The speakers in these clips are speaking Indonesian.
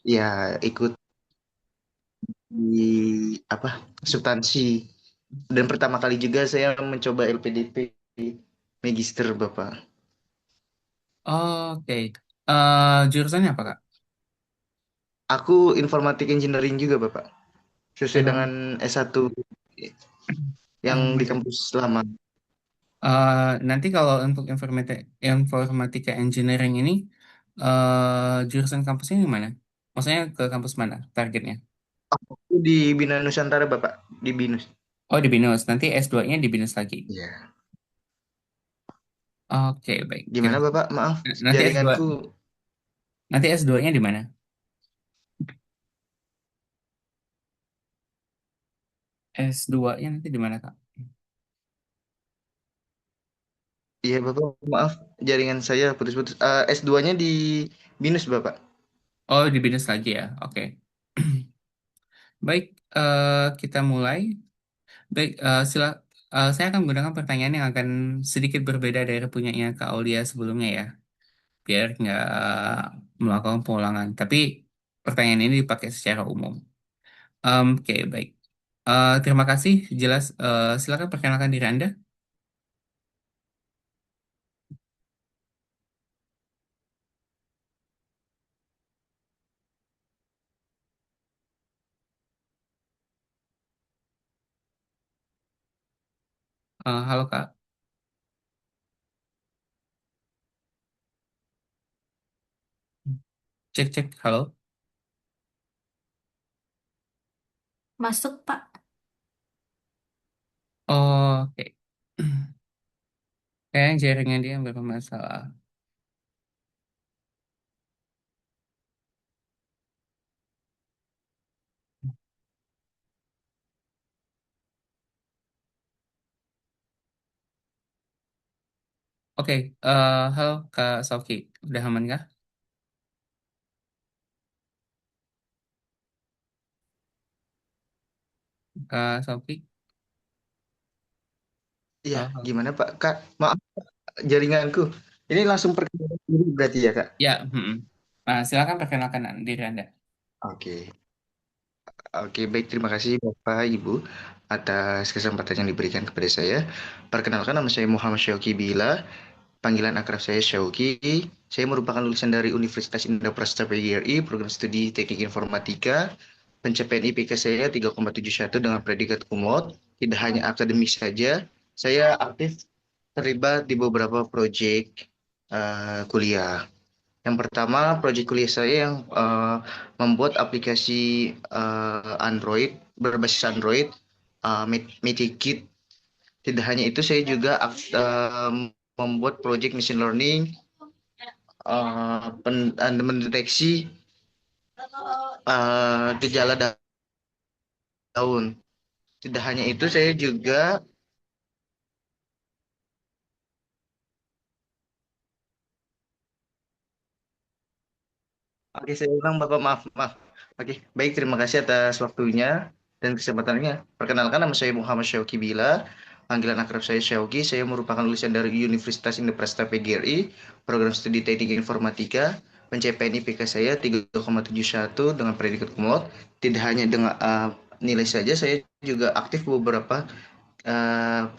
Ya ikut di apa substansi. Dan pertama kali juga saya mencoba LPDP Magister Bapak. Oke. Jurusannya apa, Kak? Aku informatik engineering juga Bapak. Sesuai dengan Inform S1 yang di Informatika. kampus lama. Nanti kalau untuk informatika engineering ini, jurusan kampusnya di mana? Maksudnya ke kampus mana targetnya? Aku di Bina Nusantara Bapak, di Binus. Oh, di BINUS. Nanti S2-nya di BINUS lagi. Iya. Oke, baik. Gimana Bapak? Maaf, Nanti S2, jaringanku. nanti S2-nya di mana? S2-nya nanti di mana, Kak? Iya Bapak, maaf jaringan saya putus-putus. S2-nya di Binus Bapak. Oh, di BINUS lagi ya. Oke. Baik, kita mulai. Baik, saya akan menggunakan pertanyaan yang akan sedikit berbeda dari punyanya Kak Aulia sebelumnya ya, biar nggak melakukan pengulangan. Tapi pertanyaan ini dipakai secara umum. Oke, baik. Terima kasih. Jelas. Silakan perkenalkan diri Anda. Halo Kak. Cek cek. Halo. Masuk, Pak. Oke. Kayaknya jaringan dia yang bermasalah. Oke. Halo Kak Sauki. Udah aman kah? Kak Sauki. Iya, Halo, halo. gimana Pak? Kak, maaf jaringanku. Ini langsung perkenalan diri berarti ya Kak? Ya. Silakan perkenalkan diri Anda. Oke. Oke, baik. Terima kasih Bapak, Ibu, atas kesempatan yang diberikan kepada saya. Perkenalkan, nama saya Muhammad Syauki Bila. Panggilan akrab saya Syauki. Saya merupakan lulusan dari Universitas Indonesia PGRI, Program Studi Teknik Informatika. Pencapaian IPK saya 3,71 dengan predikat cum laude. Tidak hanya akademik saja, saya aktif terlibat di beberapa proyek kuliah. Yang pertama, proyek kuliah saya yang membuat aplikasi Android berbasis Android, Medikit. Tidak hanya itu, saya juga membuat proyek machine learning, mendeteksi gejala daun. Tidak hanya itu, saya juga, oke saya ulang Bapak, maaf, maaf. Oke, baik, terima kasih atas waktunya dan kesempatannya. Perkenalkan, nama saya Muhammad Syauki Bila. Panggilan akrab saya Syauki. Saya merupakan lulusan dari Universitas Indonesia PGRI, Program Studi Teknik Informatika. Pencapaian IPK saya 3,71 dengan predikat cum laude. Tidak hanya dengan nilai saja, saya juga aktif beberapa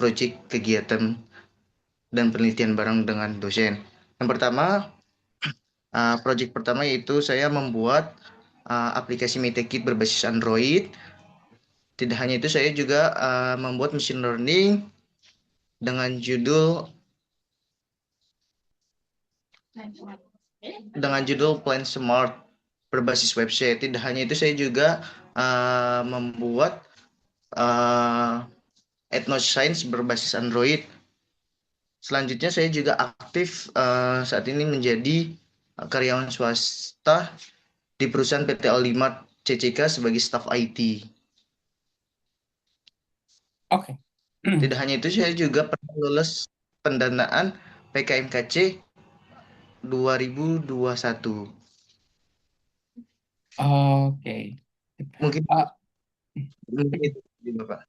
proyek kegiatan dan penelitian bareng dengan dosen. Yang pertama, proyek pertama yaitu saya membuat aplikasi Metakit berbasis Android. Tidak hanya itu, saya juga membuat machine learning dengan judul Plan Smart berbasis website. Tidak hanya itu, saya juga membuat uh, Science berbasis Android. Selanjutnya, saya juga aktif saat ini menjadi karyawan swasta di perusahaan PT Alimat CCK sebagai staf IT. Oke. Tidak hanya itu, saya juga pernah lulus pendanaan PKMKC 2021. Oke. Mungkin Ah, mungkin itu Bapak.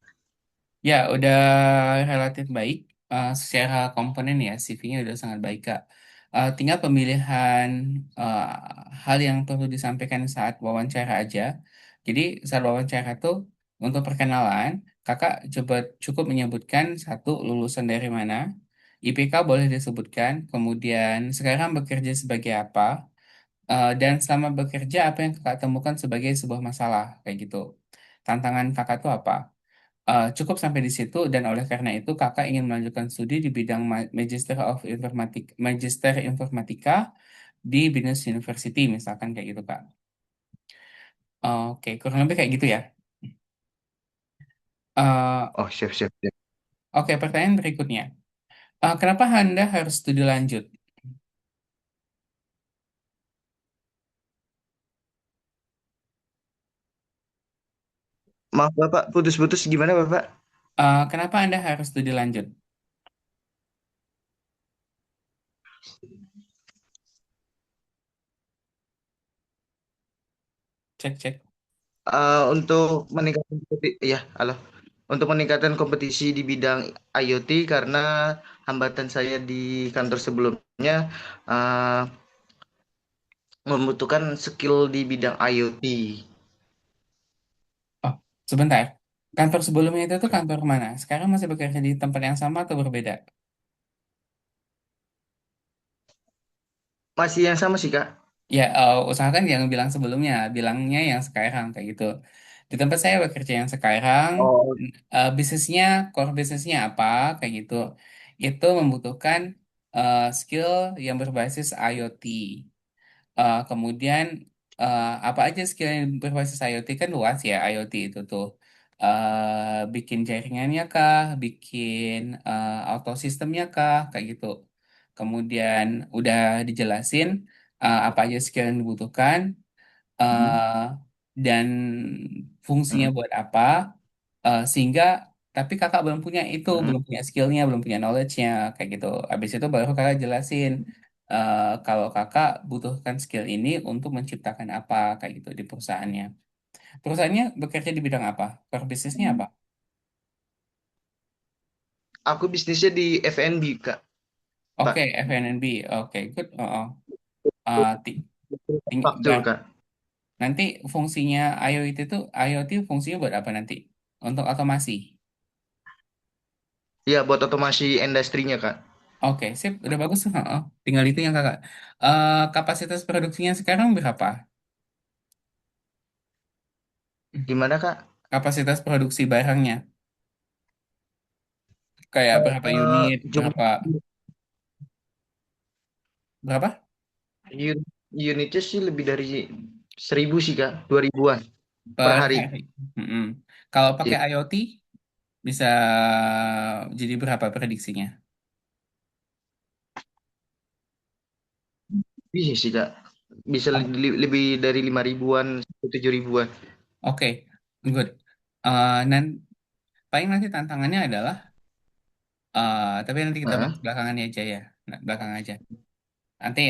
ya, udah relatif baik. Secara komponen ya, CV-nya udah sangat baik, Kak. Tinggal pemilihan eh, hal yang perlu disampaikan saat wawancara aja. Jadi saat wawancara tuh untuk perkenalan, kakak coba cukup menyebutkan satu lulusan dari mana, IPK boleh disebutkan, kemudian sekarang bekerja sebagai apa, dan selama bekerja apa yang kakak temukan sebagai sebuah masalah kayak gitu. Tantangan kakak tuh apa? Cukup sampai di situ dan oleh karena itu kakak ingin melanjutkan studi di bidang Magister Informatika di Binus University misalkan kayak gitu Kak. Oke, kurang lebih kayak gitu ya. Eh, Oh, siap, siap, siap. oke, pertanyaan berikutnya. Kenapa Anda harus studi lanjut? Maaf Bapak, putus-putus gimana Bapak? Kenapa Anda harus studi lanjut? Cek, cek. Untuk meningkatkan ya, halo. Untuk meningkatkan kompetisi di bidang IoT karena hambatan saya di kantor sebelumnya uh, membutuhkan skill di bidang IoT. Oh, sebentar. Kantor sebelumnya itu tuh kantor mana? Sekarang masih bekerja di tempat yang sama atau berbeda? Masih yang sama sih Kak. Ya, usahakan jangan bilang sebelumnya, bilangnya yang sekarang kayak gitu. Di tempat saya bekerja yang sekarang, Oh, bisnisnya, core bisnisnya apa kayak gitu. Itu membutuhkan skill yang berbasis IoT. Kemudian apa aja skill yang berbasis IoT kan luas ya IoT itu tuh. Bikin jaringannya kah, bikin auto sistemnya kah, kayak gitu. Kemudian udah dijelasin apa aja skill yang dibutuhkan hmm, eh, dan fungsinya hmm, buat apa, sehingga tapi kakak belum punya itu, hmm. belum punya skillnya, belum punya knowledge-nya, kayak gitu. Habis itu baru kakak jelasin kalau kakak butuhkan skill ini untuk menciptakan apa, kayak gitu di perusahaannya. Perusahaannya bekerja di bidang apa? Core bisnisnya apa? Aku bisnisnya di F&B Kak. Oke, Pak. FNB. Oke, good. Oh, oh. Uh, ti- Faktur Kak. nanti fungsinya IoT fungsinya buat apa nanti? Untuk otomasi. Ya, buat otomasi industrinya Kak. Oke, sip, udah bagus. Oh. Tinggal itu yang kakak. Kapasitas produksinya sekarang berapa? Gimana Kak? Kapasitas produksi barangnya, kayak berapa unit, Jumlah berapa unitnya sih lebih dari 1.000 sih Kak, 2.000-an per per hari. hari? Mm-mm. Kalau pakai Ya, IoT bisa jadi berapa prediksinya? bisa sih Kak. Bisa Oh, lebih dari 5.000-an, 7.000-an. oke, good. Dan paling nanti tantangannya adalah, tapi nanti kita Heeh. bahas belakangannya aja ya, nah, belakang aja. Nanti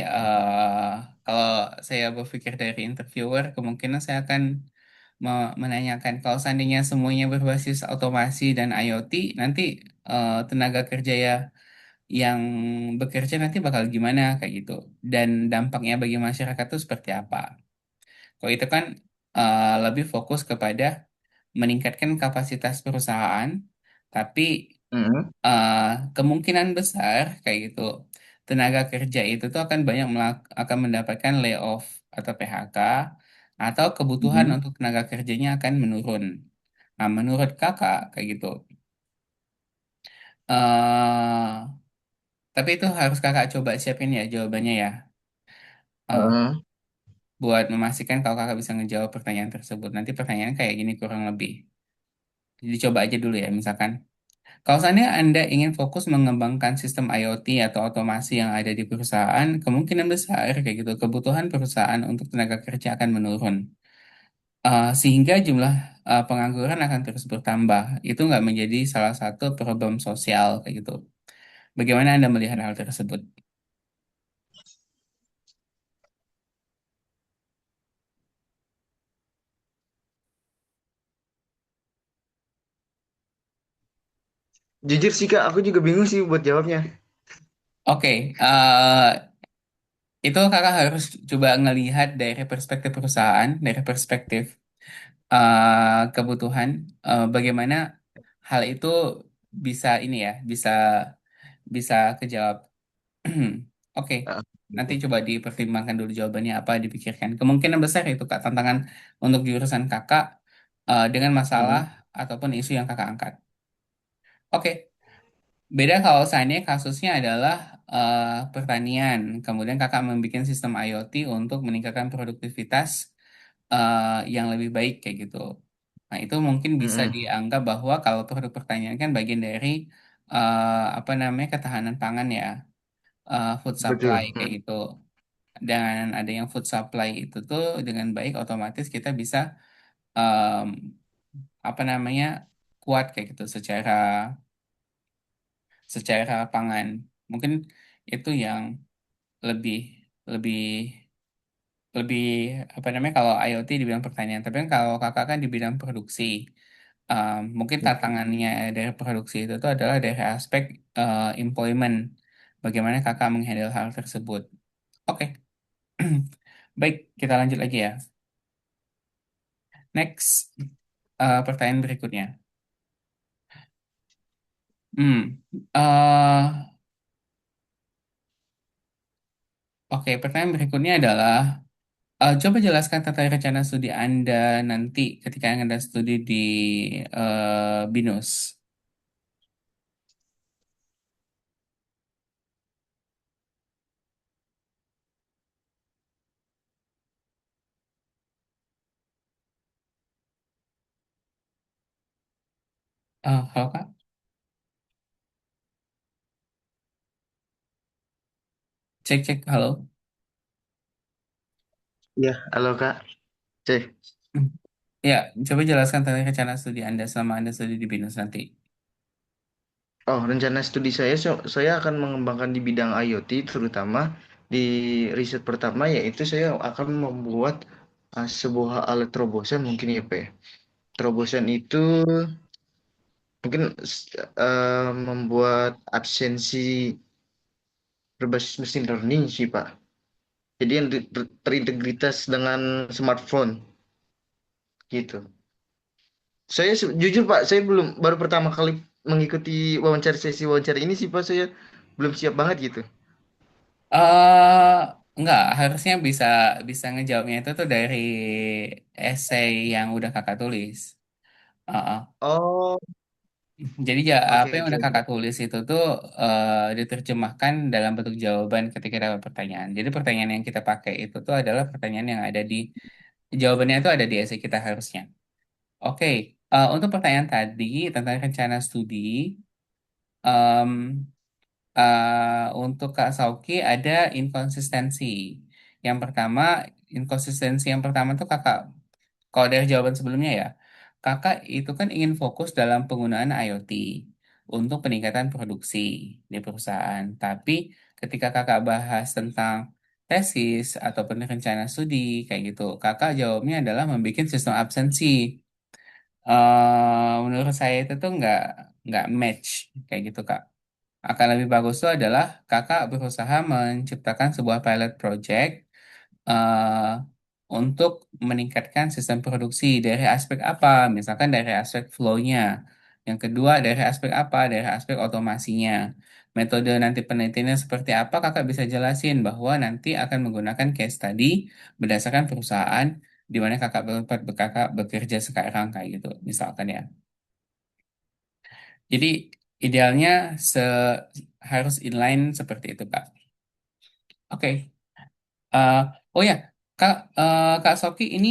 kalau saya berpikir dari interviewer, kemungkinan saya akan menanyakan kalau seandainya semuanya berbasis otomasi dan IoT, nanti tenaga kerja ya yang bekerja nanti bakal gimana kayak gitu, dan dampaknya bagi masyarakat itu seperti apa. Kalau itu kan lebih fokus kepada meningkatkan kapasitas perusahaan, tapi Heeh. eh, kemungkinan besar kayak gitu tenaga kerja itu tuh akan akan mendapatkan layoff atau PHK atau kebutuhan Mhm. untuk tenaga kerjanya akan menurun. Nah, menurut kakak kayak gitu. eh tapi itu harus kakak coba siapin ya jawabannya ya. Eh, Heeh. buat memastikan kalau kakak bisa ngejawab pertanyaan tersebut. Nanti pertanyaan kayak gini kurang lebih. Jadi coba aja dulu ya, misalkan. Kalau seandainya Anda ingin fokus mengembangkan sistem IoT atau otomasi yang ada di perusahaan, kemungkinan besar kayak gitu kebutuhan perusahaan untuk tenaga kerja akan menurun. Sehingga jumlah pengangguran akan terus bertambah. Itu nggak menjadi salah satu problem sosial kayak gitu. Bagaimana Anda melihat hal tersebut? Jujur sih Kak, aku juga bingung sih buat jawabnya. Oke, itu kakak harus coba ngelihat dari perspektif perusahaan, dari perspektif kebutuhan, bagaimana hal itu bisa ini ya, bisa bisa kejawab. Oke, Ah, nanti gitu. coba dipertimbangkan dulu jawabannya apa, dipikirkan. Kemungkinan besar itu Kak, tantangan untuk jurusan kakak dengan masalah Mm-mm. ataupun isu yang kakak angkat. Oke, beda kalau seandainya kasusnya adalah pertanian, kemudian kakak membuat sistem IoT untuk meningkatkan produktivitas yang lebih baik kayak gitu. Nah, itu mungkin bisa Mm-mm. dianggap bahwa kalau produk pertanian kan bagian dari apa namanya ketahanan pangan ya, food supply Betul. kayak gitu. Dan ada yang food supply itu tuh dengan baik otomatis kita bisa em, apa namanya kuat kayak gitu secara pangan. Mungkin itu yang lebih lebih lebih apa namanya kalau IoT di bidang pertanian. Tapi kan kalau kakak kan di bidang produksi, mungkin tantangannya dari produksi itu tuh adalah dari aspek employment. Bagaimana kakak menghandle hal tersebut? Oke, baik kita lanjut lagi ya. Next, pertanyaan berikutnya. Hmm, oke, pertanyaan berikutnya adalah, coba jelaskan tentang rencana studi Anda nanti ketika Anda studi di BINUS. Halo Kak, cek cek, halo. Iya, halo Kak. Cek. Hmm. Ya, coba jelaskan tentang rencana studi Anda selama Anda studi di BINUS nanti. Oh, rencana studi saya, saya akan mengembangkan di bidang IoT, terutama di riset pertama, yaitu saya akan membuat sebuah alat terobosan mungkin ya, Pak, ya. Terobosan itu mungkin membuat absensi berbasis mesin learning sih, Pak. Jadi yang terintegritas dengan smartphone gitu. Saya jujur Pak, saya baru pertama kali mengikuti sesi wawancara ini sih Pak, saya belum siap banget gitu. eh Enggak, harusnya bisa bisa ngejawabnya itu tuh dari essay yang udah kakak tulis. Heeh. Oh, Jadi apa oke yang oke udah kakak oke. tulis itu tuh diterjemahkan dalam bentuk jawaban ketika dapat pertanyaan. Jadi pertanyaan yang kita pakai itu tuh adalah pertanyaan yang ada di jawabannya itu ada di essay kita harusnya. Oke, untuk pertanyaan tadi tentang rencana studi, em, untuk Kak Sauki ada inkonsistensi. Yang pertama, inkonsistensi yang pertama tuh kakak, kalau dari jawaban sebelumnya ya, kakak itu kan ingin fokus dalam penggunaan IoT untuk peningkatan produksi di perusahaan. Tapi ketika kakak bahas tentang tesis ataupun rencana studi kayak gitu, kakak jawabnya adalah membuat sistem absensi. Menurut saya itu tuh nggak match kayak gitu Kak. Akan lebih bagus itu adalah kakak berusaha menciptakan sebuah pilot project eh, untuk meningkatkan sistem produksi dari aspek apa? Misalkan dari aspek flow-nya. Yang kedua dari aspek apa? Dari aspek otomasinya. Metode nanti penelitiannya seperti apa? Kakak bisa jelasin bahwa nanti akan menggunakan case study berdasarkan perusahaan di mana kakak bekerja sekarang kayak gitu, misalkan ya. Jadi idealnya se harus inline seperti itu, Kak. Oke. Eh, oh ya, Kak Soki ini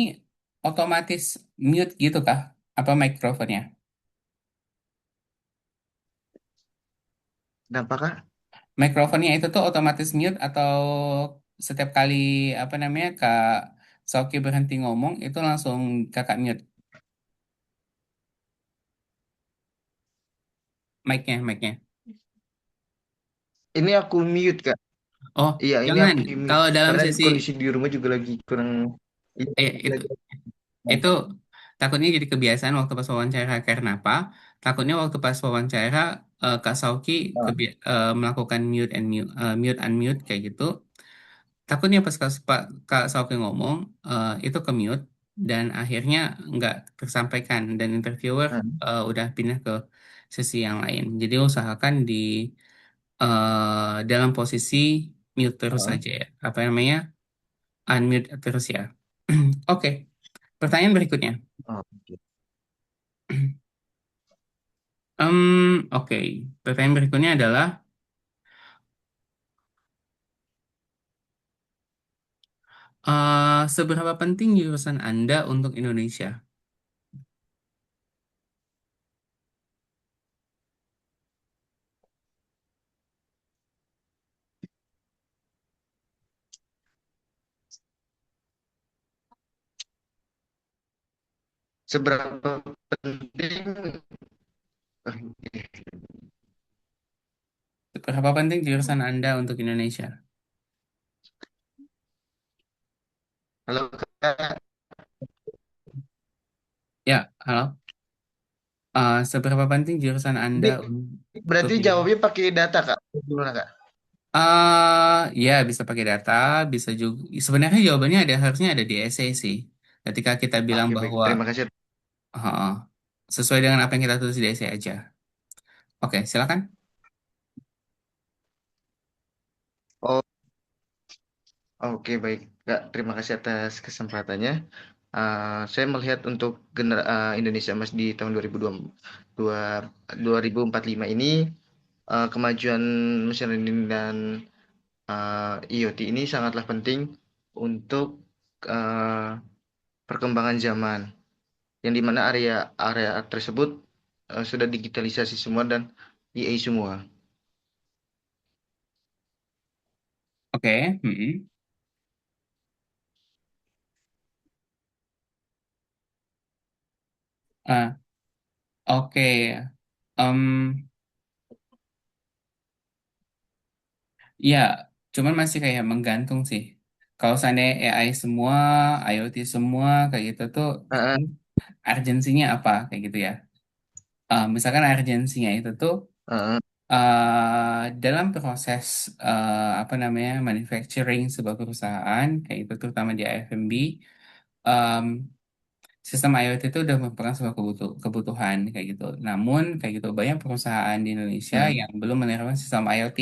otomatis mute gitu Kak? Apa mikrofonnya? Kenapa Kak? Mikrofonnya itu tuh otomatis mute atau setiap kali apa namanya Kak Soki berhenti ngomong itu langsung Kakak mute mic-nya. Ini aku mute Kak. Oh, Iya, ini jangan. aku di mute Kalau dalam karena sesi kondisi di rumah juga lagi kurang. Iya, itu lagi. Itu takutnya jadi kebiasaan waktu pas wawancara. Karena apa? Takutnya waktu pas wawancara Kak Sauki Ah, melakukan mute and mute, mute unmute kayak gitu. takutnya pas Kak Saufi ngomong itu ke mute dan akhirnya nggak tersampaikan dan interviewer Hmm. udah pindah ke sesi yang lain. Jadi usahakan di dalam posisi mute terus Heeh. saja ya. Apa namanya? Unmute terus ya. Oke, pertanyaan berikutnya. Oh, oke. Oke, pertanyaan berikutnya adalah seberapa penting jurusan Anda untuk Indonesia? Seberapa penting? Seberapa penting jurusan Anda untuk Indonesia? Halo Kak, Ya, halo. Seberapa penting jurusan Anda ini untuk berarti Indonesia? jawabnya pakai data Kak? Gimana Kak? Ya bisa pakai data, bisa juga. Sebenarnya jawabannya harusnya ada di essay sih. Ketika kita bilang Oke baik, bahwa terima kasih. uh, sesuai dengan apa yang kita tulis di essay aja. Oke, silakan. Oh, oke baik Kak, terima kasih atas kesempatannya. Saya melihat untuk Indonesia Emas di tahun 2045 ini kemajuan mesin learning dan IoT ini sangatlah penting untuk uh, perkembangan zaman, yang dimana area tersebut sudah digitalisasi semua dan AI semua. Oke. Mm-mm. Ah, oke. Em, ya, cuman masih kayak menggantung sih. Kalau seandainya AI semua, IoT semua kayak gitu tuh, Ah, urgensinya apa kayak gitu ya? Misalkan urgensinya itu tuh ah, dalam proses apa namanya manufacturing sebuah perusahaan kayak itu terutama di IFMB, em, sistem IoT itu udah merupakan sebuah kebutuhan kayak gitu. Namun kayak gitu banyak perusahaan di Indonesia hmm, yang belum menerapkan sistem IoT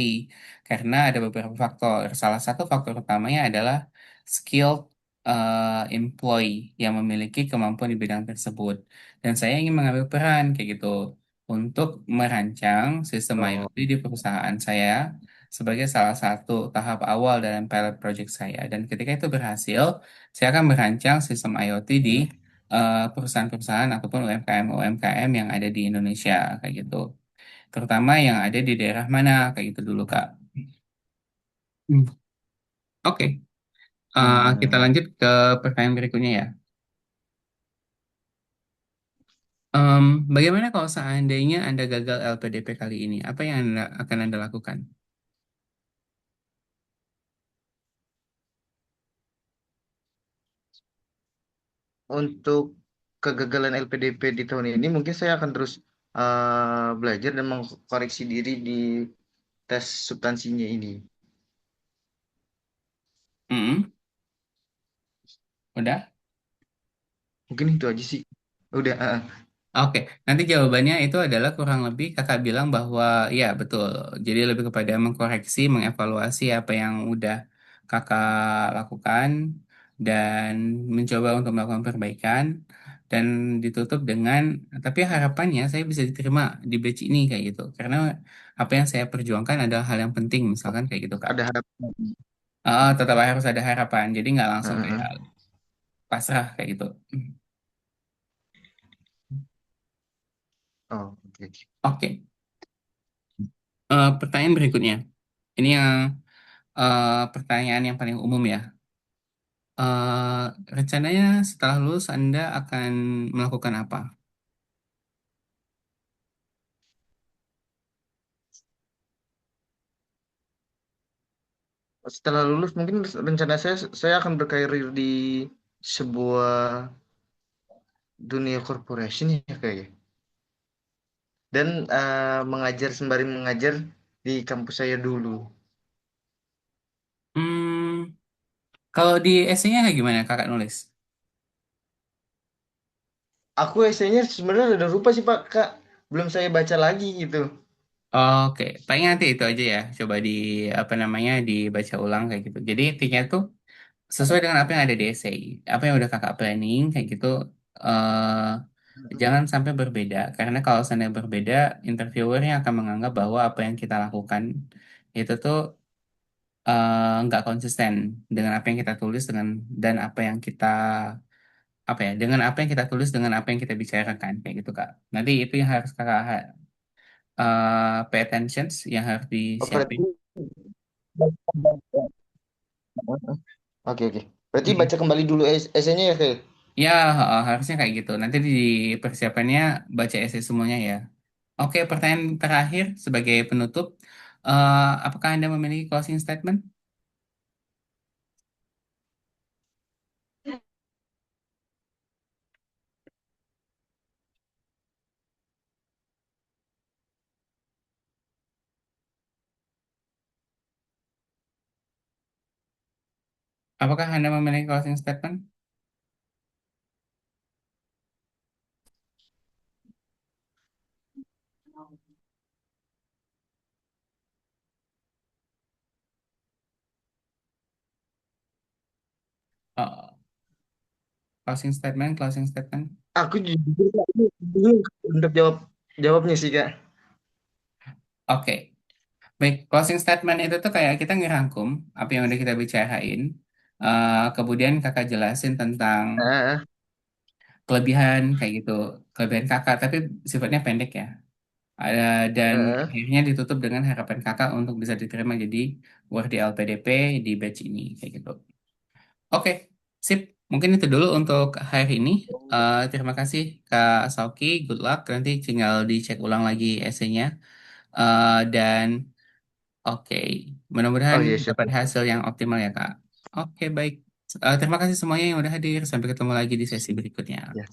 karena ada beberapa faktor. Salah satu faktor utamanya adalah skilled employee yang memiliki kemampuan di bidang tersebut. Dan saya ingin mengambil peran kayak gitu untuk merancang sistem oh, IoT di perusahaan saya sebagai salah satu tahap awal dalam pilot project saya. Dan ketika itu berhasil, saya akan merancang sistem IoT di hmm, perusahaan-perusahaaan ataupun UMKM-UMKM yang ada di Indonesia kayak gitu. Terutama yang ada di daerah mana kayak gitu dulu Kak. Hmm. Oke, kita hmm. lanjut ke pertanyaan berikutnya ya. Bagaimana kalau seandainya Anda gagal LPDP kali ini? Apa yang akan Anda lakukan? Untuk kegagalan LPDP di tahun ini, mungkin saya akan terus belajar dan mengkoreksi diri di tes substansinya ini. Hmm, udah? Mungkin itu aja sih. Udah. Oke, nanti jawabannya itu adalah kurang lebih kakak bilang bahwa ya betul. Jadi lebih kepada mengkoreksi, mengevaluasi apa yang udah kakak lakukan dan mencoba untuk melakukan perbaikan dan ditutup dengan tapi harapannya saya bisa diterima di batch ini kayak gitu. Karena apa yang saya perjuangkan adalah hal yang penting misalkan kayak gitu Kak. Ada harapan. Tetap harus ada harapan. Jadi nggak langsung kayak Heeh. pasrah kayak gitu. Oh, oke. Oke, pertanyaan berikutnya. Ini yang pertanyaan yang paling umum ya. Eh, Rencananya setelah lulus Anda akan melakukan apa? Setelah lulus, mungkin rencana saya akan berkarir di sebuah dunia corporation ya kayaknya. Dan mengajar sembari mengajar di kampus saya dulu. Hmm, Kalau di esainya kayak gimana kakak nulis? Aku esainya sebenarnya udah lupa sih Pak, Kak. Belum saya baca lagi gitu. Oke, paling nanti itu aja ya. Coba di apa namanya dibaca ulang kayak gitu. Jadi intinya tuh sesuai dengan apa yang ada di essay, apa yang udah kakak planning kayak gitu. Jangan sampai berbeda, karena kalau seandainya berbeda, interviewernya akan menganggap bahwa apa yang kita lakukan itu tuh nggak konsisten dengan apa yang kita tulis dengan dan apa yang kita apa ya dengan apa yang kita tulis dengan apa yang kita bicarakan kayak gitu kak. Nanti itu yang harus kakak pay attention, yang harus Oh, disiapin. berarti oke oke. Berarti Mm. baca kembali dulu esainya ya, Kak? Ya, harusnya kayak gitu. Nanti di persiapannya baca essay semuanya ya. Oke, pertanyaan terakhir sebagai penutup. Apakah Anda memiliki closing statement? Apakah Anda memiliki closing statement? Uh, Closing statement, closing statement. Aku jujur Kak, ini bingung untuk jawabnya sih, Kak. Oke, baik. Closing statement itu tuh kayak kita ngerangkum apa yang udah kita bicarain. Kemudian kakak jelasin tentang Ah, kelebihan kayak gitu, kelebihan kakak, tapi sifatnya pendek ya. Dan ah. akhirnya ditutup dengan harapan kakak untuk bisa diterima jadi Wardi LPDP di batch ini kayak gitu. Oke, sip. Mungkin itu dulu untuk hari ini. Terima kasih Kak Sauki, good luck. Nanti tinggal dicek ulang lagi esainya. Dan oke, mudah-mudahan Oh iya, siap. dapat hasil yang optimal ya Kak. Oke, baik. Terima kasih semuanya yang udah hadir. Sampai ketemu lagi di sesi berikutnya. Ya.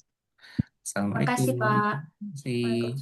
Assalamualaikum. Makasih, Pak. Terima kasih.